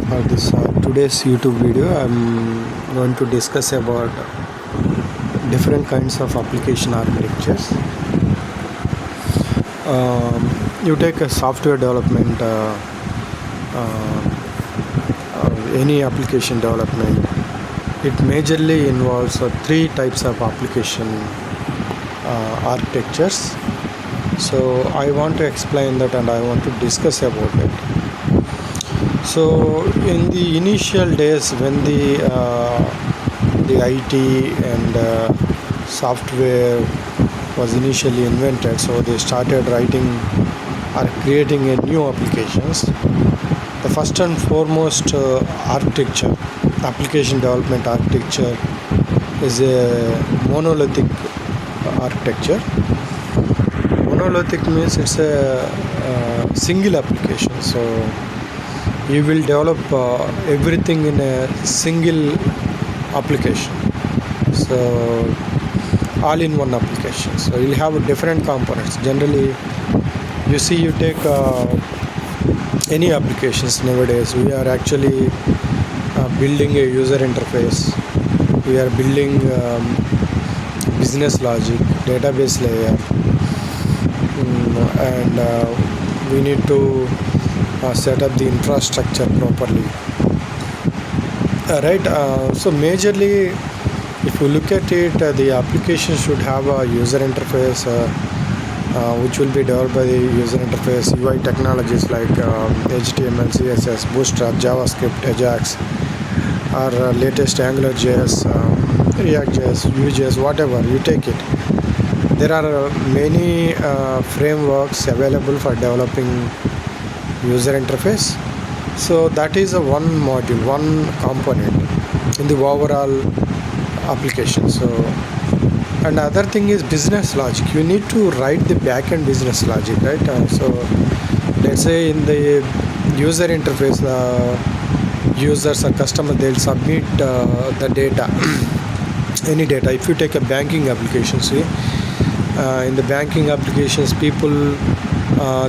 For this today's YouTube video, I'm going to discuss about different kinds of application architectures. You take a software development, any application development. It majorly involves three types of application architectures. So I want to explain that and I want to discuss about it. So in the initial days when the IT and software was initially invented, so they started writing or creating a new applications. The first and foremost architecture, application development architecture, is a monolithic architecture. Monolithic means it's a single application. So you will develop everything in a single application. So all in one application. So you'll have different components. Generally, you see, you take any applications nowadays. We are actually building a user interface. We are building business logic, database layer, and we need to set up the infrastructure properly. Right. So majorly, if you look at it, the application should have a user interface which will be developed by the user interface UI technologies like HTML, CSS, Bootstrap, JavaScript, Ajax, or latest AngularJS, React.js, Vue.js, whatever you take it. There are many frameworks available for developing user interface. So that is a one module, one component in the overall application. So, and other thing is business logic. You need to write the backend business logic, right? So let's say in the user interface, users or customers, they'll submit the data, any data. If you take a banking application, see, in the banking applications, people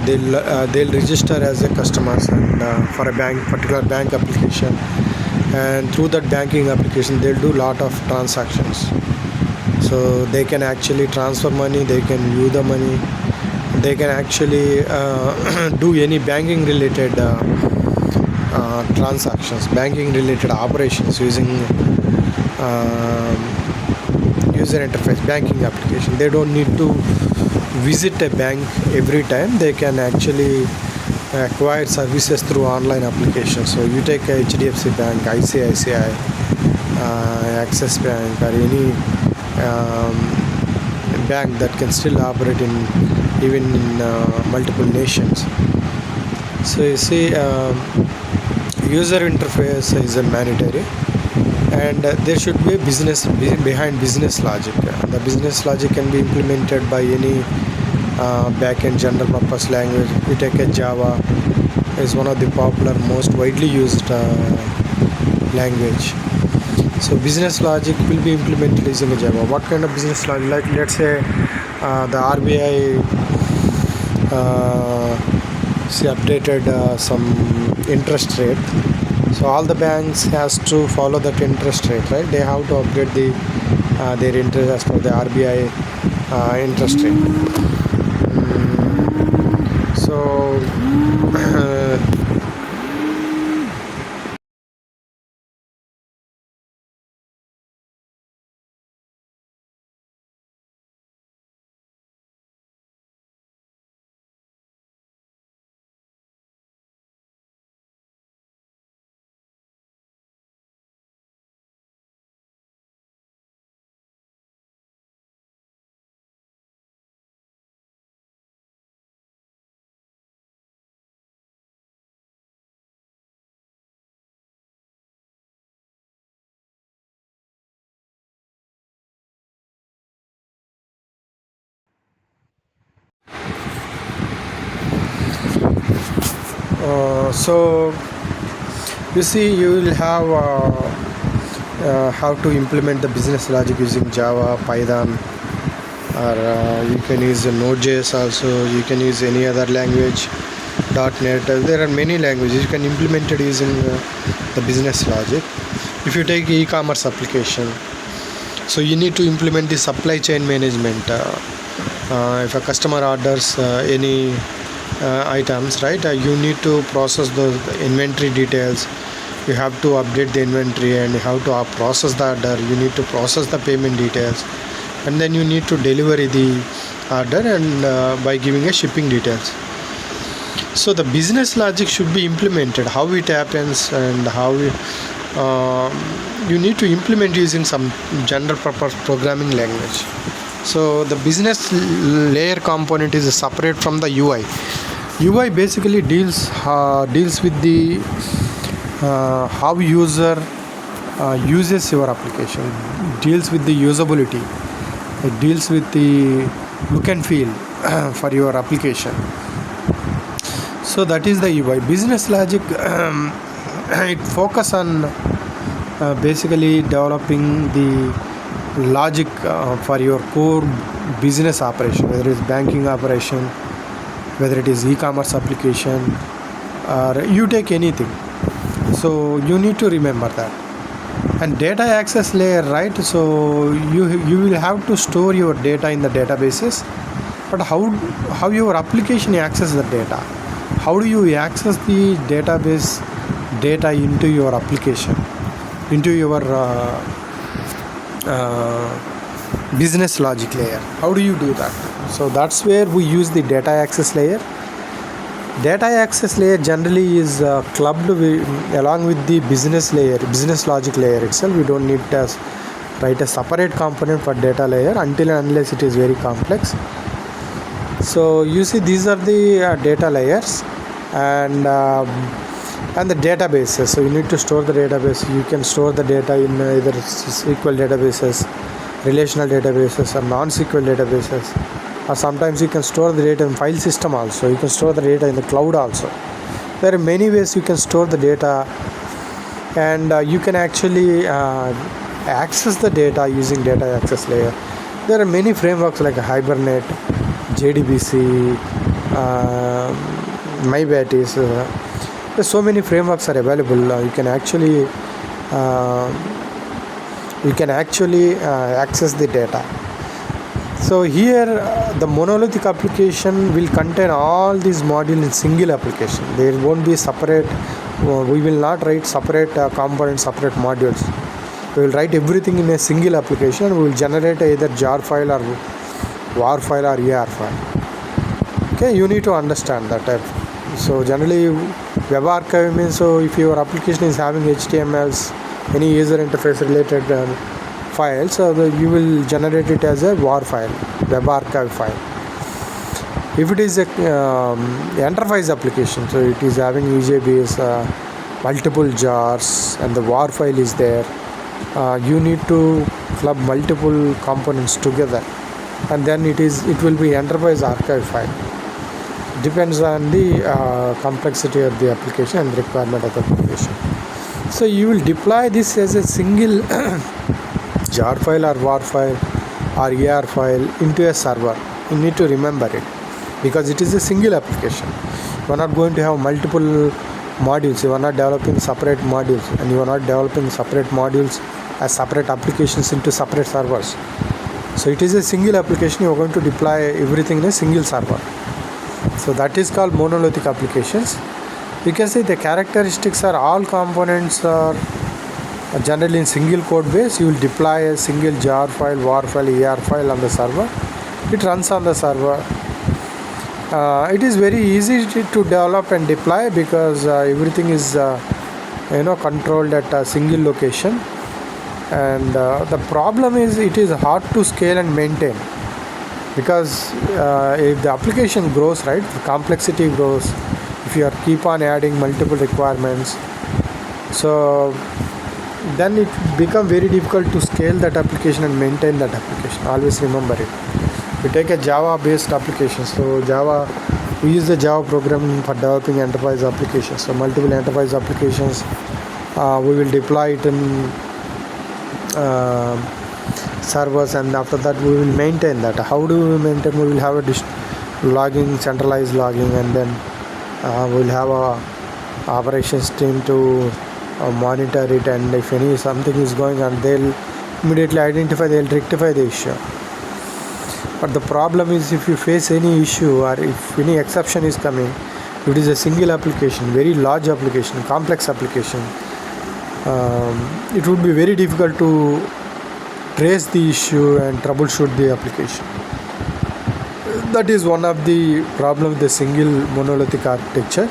they'll register as a customers and for a particular bank application, and through that banking application they'll do lot of transactions. So they can actually transfer money, they can view the money, they can actually do any banking related transactions, banking related operations using user interface banking application. They don't need to visit a bank every time. They can actually acquire services through online applications. So you take a HDFC Bank, ICICI, Axis Bank, or any bank that can still operate even in multiple nations. So you see, user interface is a mandatory, and there should be a business behind business logic. The business logic can be implemented by any backend general purpose language. We take a Java is one of the popular, most widely used language. So business logic will be implemented using a Java. What kind of business logic? Like let's say the RBI updated some interest rate. So all the banks has to follow that interest rate, right? They have to update their interest as per the RBI interest rate. So you see, you will have how to implement the business logic using Java, Python, or you can use Node.js also. You can use any other language .NET. There are many languages you can implement it using the business logic. If you take e-commerce application, so you need to implement the supply chain management. If a customer orders any items, right, you need to process the inventory details. You have to update the inventory, and you have to process the order. You need to process the payment details, and then you need to deliver the order, and by giving a shipping details. So the business logic should be implemented, how it happens, and how you need to implement using some general purpose programming language. So the business layer component is separate from the UI. UI basically deals with the how user uses your application. It deals with the usability. It deals with the look and feel for your application. So that is the UI. Business logic it focus on basically developing the logic for your core business operation, whether it is banking operation, whether it is e-commerce application, or you take anything. So you need to remember that. And data access layer, right? So you will have to store your data in the databases, but how your application access the data? How do you access the database data into your application, into your business logic layer? How do you do that? So that's where we use the data access layer. Data access layer generally is clubbed along with the business layer, business logic layer itself. We don't need to write a separate component for data layer until and unless it is very complex. So you see, these are the data layers, and the databases. So you need to store the database. You can store the data in either SQL databases, relational databases, or non-SQL databases, or sometimes you can store the data in file system also. You can store the data in the cloud also. There are many ways you can store the data, and you can actually access the data using data access layer. There are many frameworks like Hibernate, JDBC, MyBatis. There's so many frameworks are available. You can actually access the data. So here the monolithic application will contain all these modules in single application. There won't be separate. We will not write separate components, separate modules. We will write everything in a single application, and we will generate either jar file or WAR file or ER file. Okay, you need to understand that type. So generally web archive means, so if your application is having HTMLs, any user interface related files, so you will generate it as a WAR file, web archive file. If it is a enterprise application, so it is having EJBs, multiple jars, and the WAR file is there, you need to club multiple components together, and then it will be enterprise archive file. Depends on the complexity of the application and the requirement of the application. So you will deploy this as a single jar file or WAR file or ER file into a server. You need to remember it, because it is a single application. You are not going to have multiple modules. You are not developing separate modules, and you are not developing separate modules as separate applications into separate servers. So it is a single application. You are going to deploy everything in a single server. So that is called monolithic applications. You can say the characteristics are all components are generally in single code base. You will deploy a single jar file, WAR file, ER file on the server. It runs on the server. It is very easy to develop and deploy, because everything is controlled at a single location. And the problem is it is hard to scale and maintain, because if the application grows, right, the complexity grows. If you keep on adding multiple requirements, so then it becomes very difficult to scale that application and maintain that application. Always remember it. We take a Java based application. So Java, we use the Java programming for developing enterprise applications. So multiple enterprise applications, we will deploy it in servers, and after that we will maintain that. How do we maintain? We will have a logging, centralized logging, and then We'll have a operations team to monitor it, and if any something is going on, they'll immediately identify, they'll rectify the issue. But the problem is, if you face any issue or if any exception is coming, it is a single application, very large application, complex application. It would be very difficult to trace the issue and troubleshoot the application. That is one of the problem with the single monolithic architecture.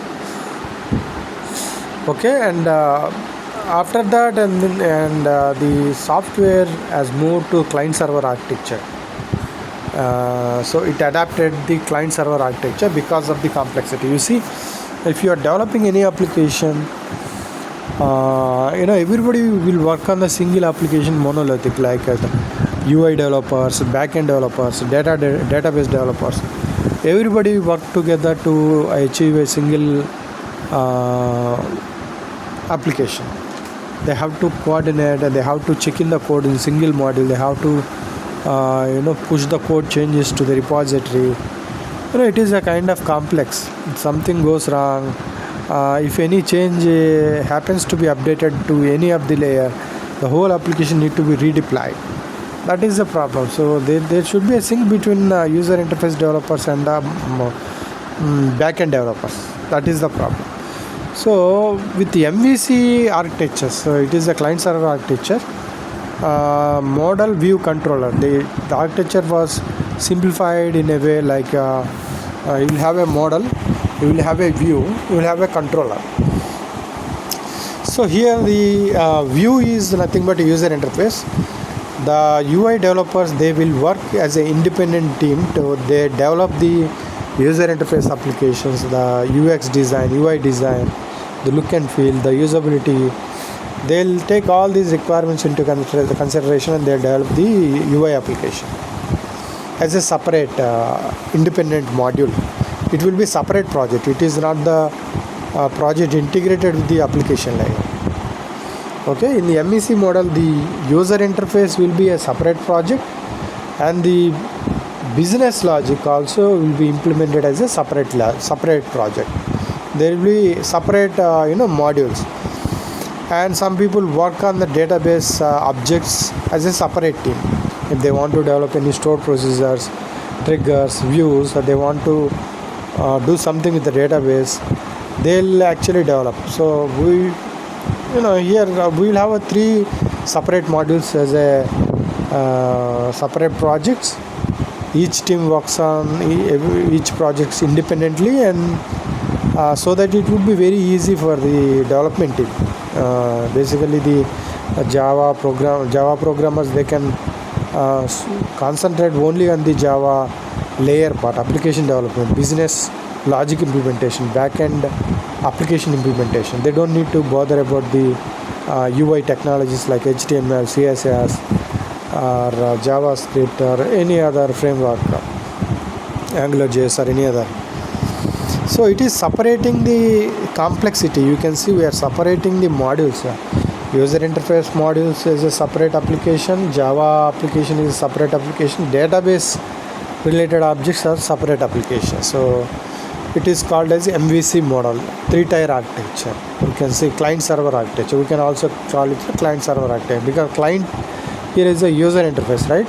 Okay, and after that, the software has moved to client server architecture. So it adapted the client server architecture because of the complexity. You see, if you are developing any application, everybody will work on the single application monolithic, like UI developers, backend developers, database developers. Everybody work together to achieve a single application. They have to coordinate, and they have to check in the code in single module. They have to push the code changes to the repository. It is a kind of complex. If something goes wrong, if any change happens to be updated to any of the layer, the whole application need to be redeployed. That is the problem. So there should be a sync between user interface developers and backend developers. That is the problem. So with the MVC architecture, so it is a client server architecture. Model view controller, the architecture was simplified in a way like you will have a model, you will have a view, you will have a controller. So here the view is nothing but a user interface. The UI developers, they will work as an independent team to they develop the user interface applications, the UX design, UI design, the look and feel, the usability. They'll take all these requirements into consideration, and they'll develop the UI application as a separate independent module. It will be a separate project. It is not the project integrated with the application layer. Okay, in the MEC model, the user interface will be a separate project, and the business logic also will be implemented as a separate project. There will be separate modules. And some people work on the database objects as a separate team. If they want to develop any stored procedures, triggers, views, or they want to do something with the database, they'll actually develop. So here we will have 3 separate modules as a separate projects. Each team works on each projects independently, and so that it would be very easy for the development team. Basically, the Java programmers, they can concentrate only on the Java layer part, application development, business logic implementation, backend application implementation. They don't need to bother about the UI technologies like HTML, CSS, or JavaScript, or any other framework, AngularJS, or any other. So it is separating the complexity. You can see we are separating the modules. User interface modules is a separate application, Java application is a separate application, database related objects are separate applications. So it is called as MVC model, 3-tier architecture. You can see client server architecture. We can also call it the client server architecture, because client here is a user interface, right?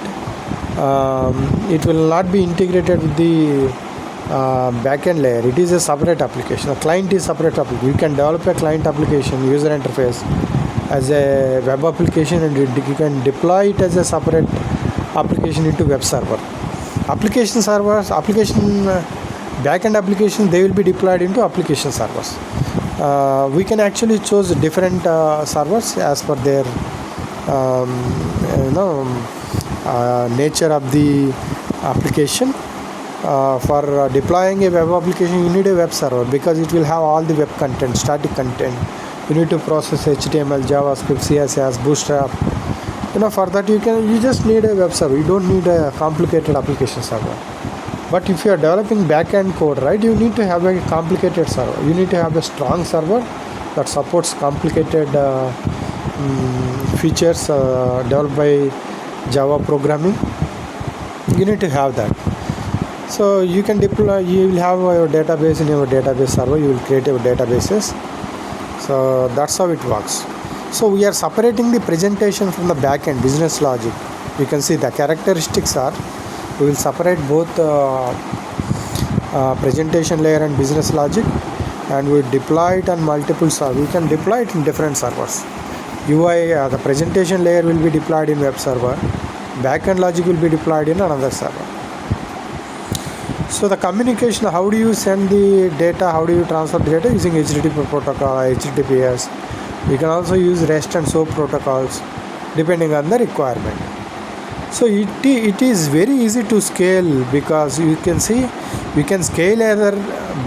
It will not be integrated with the backend layer. It is a separate application. A client is separate application. You can develop a client application, user interface, as a web application, and you can deploy it as a separate application into web server. Application servers, backend application, they will be deployed into application servers. We can actually choose different servers as per their nature of the application. For deploying a web application, you need a web server, because it will have all the web content, static content. You need to process HTML, JavaScript, CSS, Bootstrap. For that you just need a web server. You don't need a complicated application server. But if you are developing backend code, right, you need to have a complicated server. You need to have a strong server that supports complicated features developed by Java programming. You need to have that. So you can deploy, you will have your database in your database server, you will create your databases. So that's how it works. So we are separating the presentation from the backend business logic. You can see the characteristics are, we will separate both presentation layer and business logic, and we deploy it on multiple servers. We can deploy it in different servers. UI, the presentation layer will be deployed in web server, backend logic will be deployed in another server. So the communication, how do you send the data, how do you transfer the data? Using HTTP protocol, HTTPS. You can also use REST and SOAP protocols depending on the requirement. So it is very easy to scale, because you can see you can scale either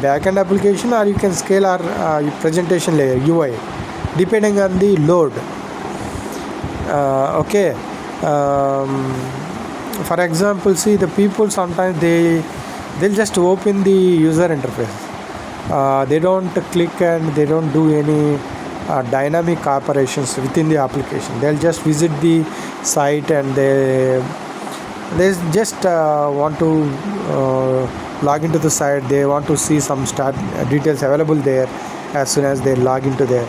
backend application or you can scale our presentation layer UI depending on the load. For example, see, the people sometimes they'll just open the user interface. They don't click and they don't do any dynamic operations within the application. They'll just visit the site and they just want to log into the site. They want to see some details available there as soon as they log into there.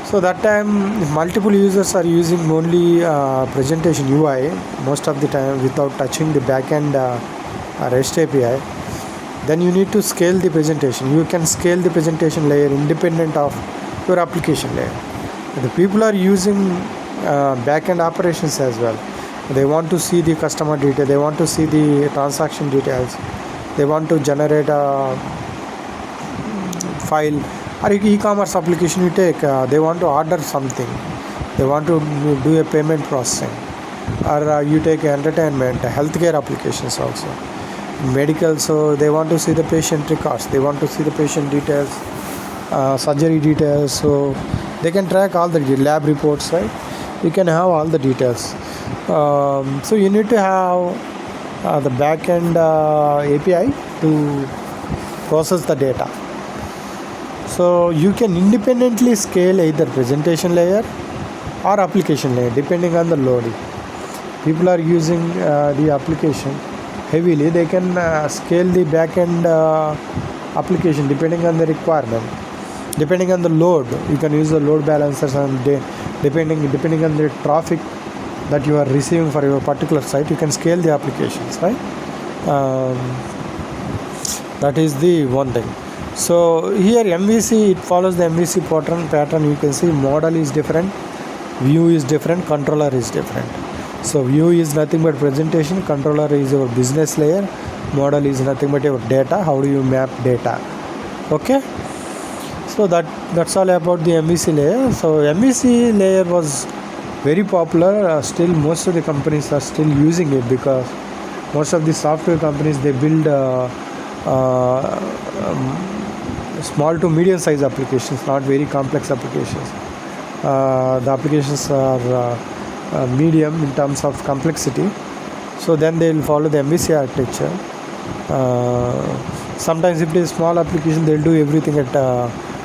So that time multiple users are using only presentation UI most of the time without touching the backend REST API. Then you need to scale the presentation. You can scale the presentation layer independent of your application layer. The people are using backend operations as well. They want to see the customer data, they want to see the transaction details, they want to generate a file, or e-commerce application you take, they want to order something, they want to do a payment processing, or you take entertainment, healthcare applications also, medical, so they want to see the patient records, they want to see the patient details, surgery details, so they can track all the lab reports, right? You can have all the details. So you need to have the backend API to process the data. So you can independently scale either presentation layer or application layer depending on the load. People are using the application heavily, they can scale the backend application depending on the requirement, depending on the load. You can use the load balancers, and depending on the traffic that you are receiving for your particular site, you can scale the applications, right? That is the one thing. So here MVC, it follows the MVC pattern. You can see model is different, view is different, controller is different. So view is nothing but presentation, controller is your business layer, model is nothing but your data, how do you map data. Okay, so that's all about the MVC layer. So MVC layer was very popular. Still most of the companies are still using it, because most of the software companies, they build small to medium size applications, not very complex applications. The applications are medium in terms of complexity, so then they will follow the MVC architecture. Sometimes if it is small application, they'll do everything at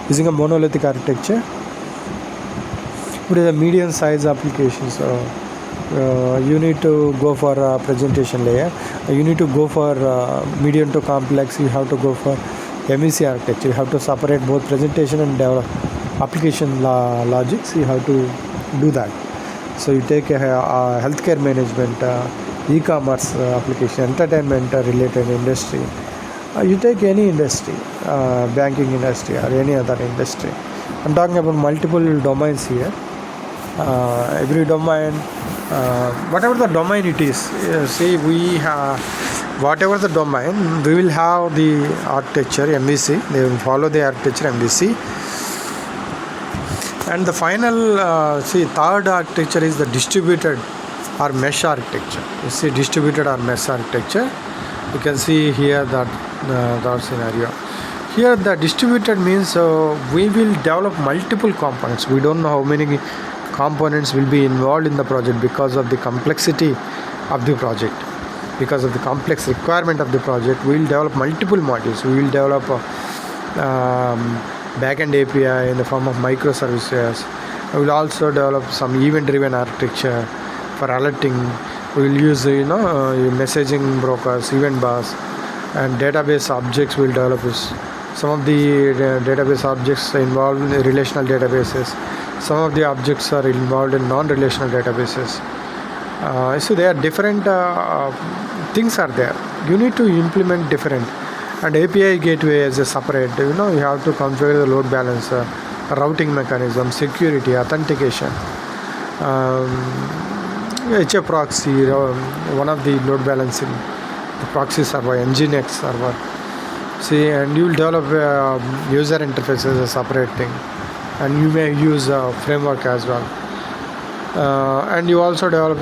using a monolithic architecture. It is a medium size application, so you need to go for a presentation layer, you need to go for medium to complex, you have to go for MVC architecture. You have to separate both presentation and application logics. You have to do that. So you take a healthcare management, e-commerce application, entertainment related industry. You take any industry, banking industry or any other industry. I'm talking about multiple domains here. Every domain, whatever the domain it is, see, we have whatever the domain, we will have the architecture MVC. They will follow the architecture MVC. And the final, third architecture is the distributed or mesh architecture. You see, distributed or mesh architecture. You can see here that scenario. Here the distributed means we will develop multiple components. We don't know how many components will be involved in the project because of the complexity of the project. Because of the complex requirement of the project, we will develop multiple modules. We will develop backend API in the form of microservices. We will also develop some event-driven architecture for alerting. We will use messaging brokers, event bus, and database objects will develop this. Some of the database objects involved in relational databases. Some of the objects are involved in non-relational databases. So there are different things are there. You need to implement different. And API gateway is a separate. You have to configure the load balancer, routing mechanism, security, authentication. HA proxy, one of the load balancing, the proxy server, Nginx server. See, and you will develop user interface as a separate thing, and you may use a framework as well. And you also develop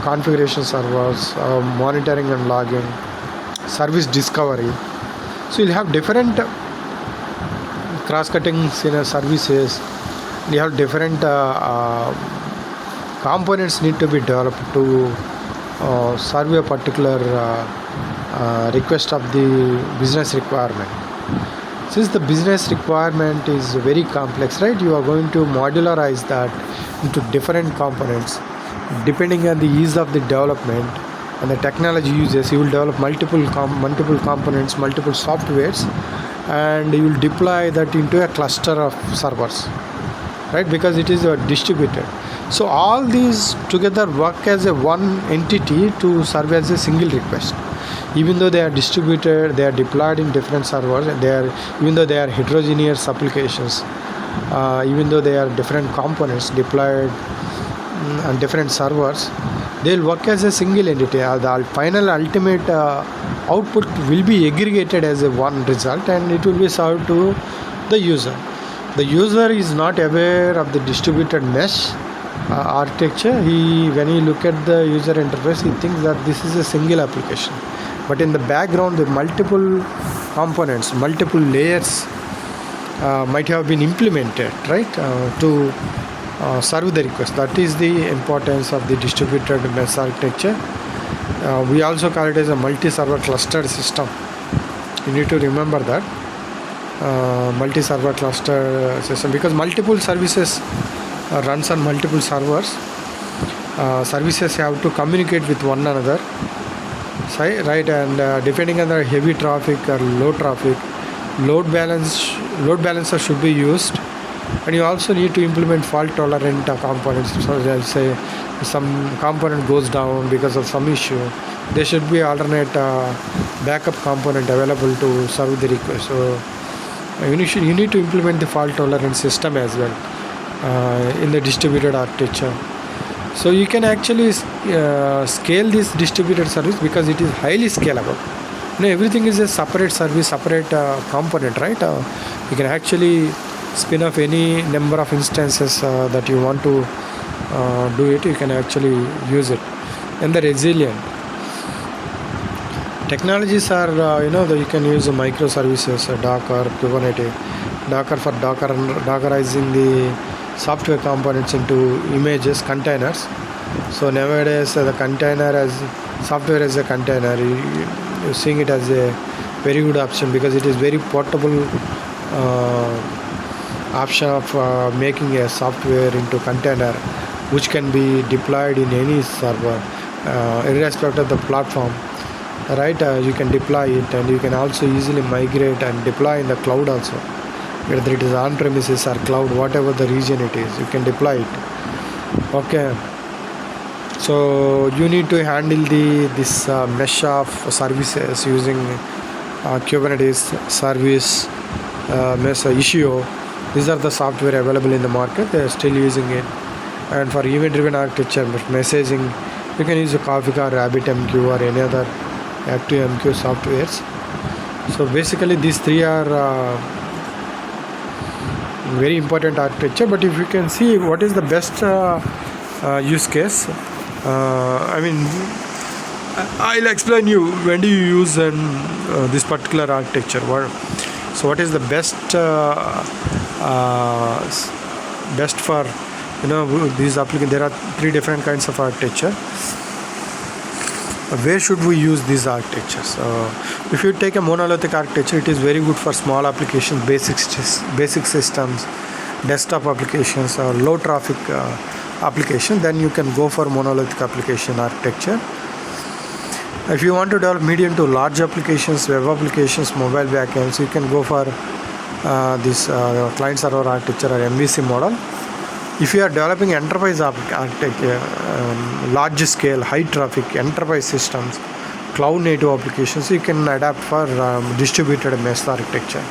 configuration servers, monitoring and logging, service discovery. So you'll have different cross-cutting services. You have different components need to be developed to serve a particular request of the business requirement. Since the business requirement is very complex, right, you are going to modularize that into different components depending on the ease of the development and the technology uses. You will develop multiple components, multiple softwares, and you will deploy that into a cluster of servers, right, because it is distributed. So all these together work as a one entity to serve as a single request. Even though they are distributed, they are deployed in different servers, even though they are heterogeneous applications, even though they are different components deployed on different servers, they'll work as a single entity. The final ultimate output will be aggregated as a one result, and it will be served to the user. The user is not aware of the distributed mesh architecture. When he look at the user interface, he thinks that this is a single application, but in the background the multiple components, multiple layers might have been implemented, right, to serve the request. That is the importance of the distributed mesh architecture. We also call it as a multi-server clustered system. You need to remember that multi-server cluster system, because multiple services runs on multiple servers. Services have to communicate with one another, right, and depending on the heavy traffic or low traffic, load balancer should be used. And you also need to implement fault tolerant components. So let's say some component goes down because of some issue, there should be alternate backup component available to serve the request. So you need to implement the fault tolerant system as well in the distributed architecture. So you can actually scale this distributed service because it is highly scalable. Everything is a separate service, separate component, right? You can actually spin off any number of instances that you want to do it. You can actually use it. And the resilient technologies are you can use microservices, Docker, Kubernetes. Docker for dockerizing the software components into images, containers. So nowadays the container as software as a container, you're seeing it as a very good option because it is very portable option of making a software into container which can be deployed in any server irrespective of the platform, right? You can deploy it, and you can also easily migrate and deploy in the cloud also, whether it is on premises or cloud, whatever the region it is, you can deploy it. Okay, so you need to handle this mesh of services using Kubernetes service mesh Istio. These are the software available in the market. They are still using it. And for event-driven architecture, messaging, you can use a Kafka, RabbitMQ, or any other ActiveMQ softwares. So basically, these three are very important architecture. But if you can see what is the best use case, I'll explain you when do you use this particular architecture. So what is the best for these applications? There are three different kinds of architecture. Where should we use these architectures? If you take a monolithic architecture, it is very good for small applications, basic systems, desktop applications, or low traffic application, then you can go for monolithic application architecture. If you want to develop medium to large applications, web applications, mobile backends, you can go for this client server architecture or MVC model. If you are developing enterprise architecture, large scale, high traffic enterprise systems, cloud native applications, you can adapt for distributed mesh architecture.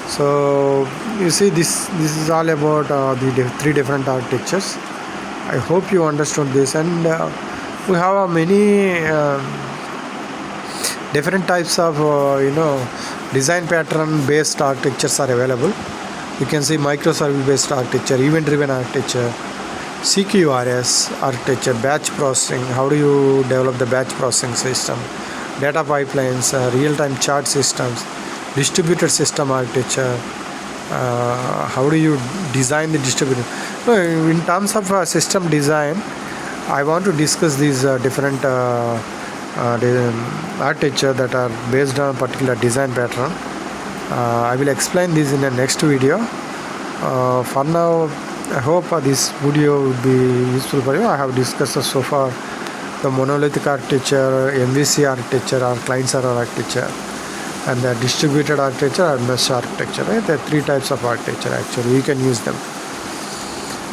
So you see, this is all about the three different architectures. I hope you understood this, and we have many different types of design pattern based architectures are available. You can see microservice based architecture, event driven architecture, CQRS architecture, batch processing. How do you develop the batch processing system? Data pipelines, real-time chart systems, distributed system architecture. How do you design the distributed? In terms of system design, I want to discuss these different architecture that are based on a particular design pattern. I will explain this in the next video. For now, I hope this video will be useful for you. I have discussed so far the monolithic architecture, MVC architecture or client server architecture, and the distributed architecture or mesh architecture. Right? There are three types of architecture actually. We can use them.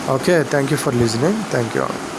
Okay, thank you for listening. Thank you all.